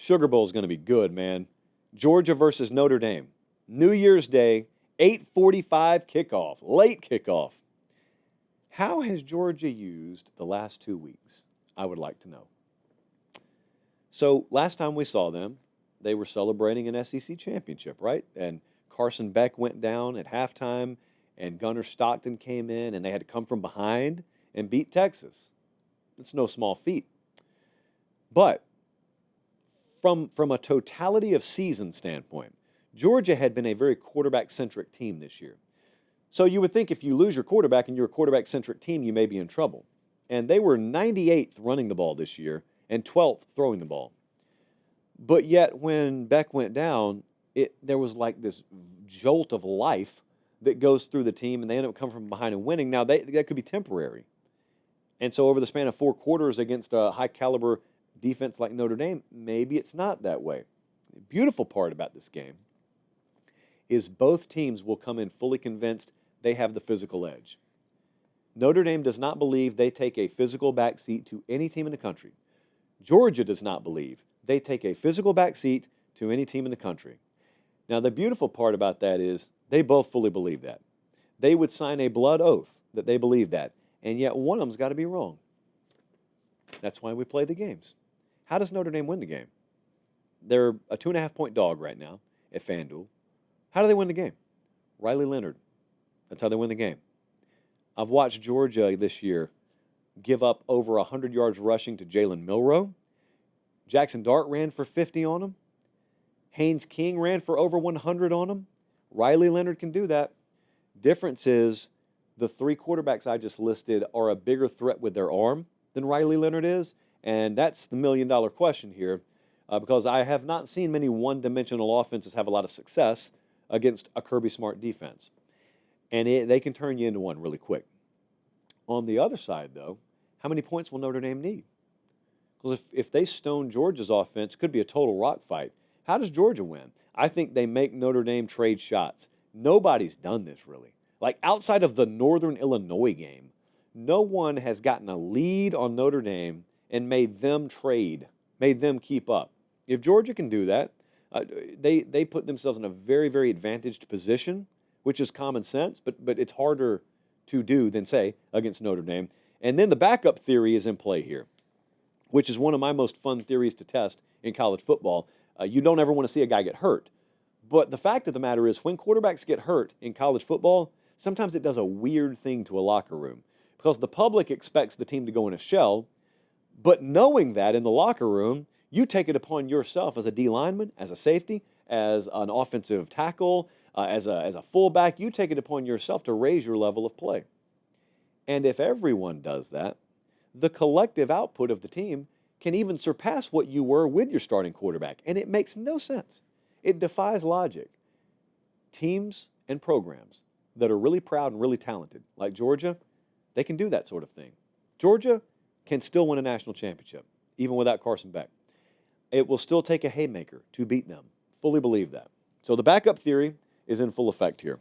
Sugar Bowl is going to be good, man. Georgia versus Notre Dame. New Year's Day, 8:45 kickoff, late kickoff. How has Georgia used the last 2 weeks? I would like to know. So last time we saw them, they were celebrating an SEC championship, right? And Carson Beck went down at halftime, and Gunnar Stockton came in, and they had to come from behind and beat Texas. It's no small feat. But from a totality of season standpoint, Georgia had been a very quarterback-centric team this year. So you would think if you lose your quarterback and you're a quarterback-centric team, you may be in trouble. And they were 98th running the ball this year and 12th throwing the ball. But yet when Beck went down, there was like this jolt of life that goes through the team, and they end up coming from behind and winning. Now, that could be temporary. And so over the span of 4 quarters against a high-caliber defense like Notre Dame, maybe it's not that way. The beautiful part about this game is both teams will come in fully convinced they have the physical edge. Notre Dame does not believe they take a physical backseat to any team in the country. Georgia does not believe they take a physical backseat to any team in the country. Now, the beautiful part about that is they both fully believe that. They would sign a blood oath that they believe that, and yet one of them's got to be wrong. That's why we play the games. How does Notre Dame win the game? They're a 2.5-point dog right now at FanDuel. How do they win the game? Riley Leonard. That's how they win the game. I've watched Georgia this year give up over 100 yards rushing to Jalen Milroe. Jackson Dart ran for 50 on him. Haynes King ran for over 100 on him. Riley Leonard can do that. Difference is the 3 quarterbacks I just listed are a bigger threat with their arm than Riley Leonard is, and that's the million-dollar question here because I have not seen many one-dimensional offenses have a lot of success against a Kirby Smart defense. And they can turn you into one really quick. On the other side, though, how many points will Notre Dame need? Because if they stone Georgia's offense, it could be a total rock fight. How does Georgia win? I think they make Notre Dame trade shots. Nobody's done this, really. Like, outside of the Northern Illinois game, no one has gotten a lead on Notre Dame and made them trade, made them keep up. If Georgia can do that, they put themselves in a very, very advantaged position, which is common sense, but it's harder to do than, say, against Notre Dame. And then the backup theory is in play here, which is one of my most fun theories to test in college football. You don't ever want to see a guy get hurt. But the fact of the matter is when quarterbacks get hurt in college football, sometimes it does a weird thing to a locker room because the public expects the team to go in a shell, but knowing that in the locker room, you take it upon yourself as a D lineman, as a safety, as an offensive tackle, as a fullback, you take it upon yourself to raise your level of play. And if everyone does that, the collective output of the team can even surpass what you were with your starting quarterback. And it makes no sense. It defies logic. Teams and programs that are really proud and really talented, like Georgia, they can do that sort of thing. Georgia can still win a national championship, even without Carson Beck. It will still take a haymaker to beat them. Fully believe that. So the backup theory is in full effect here.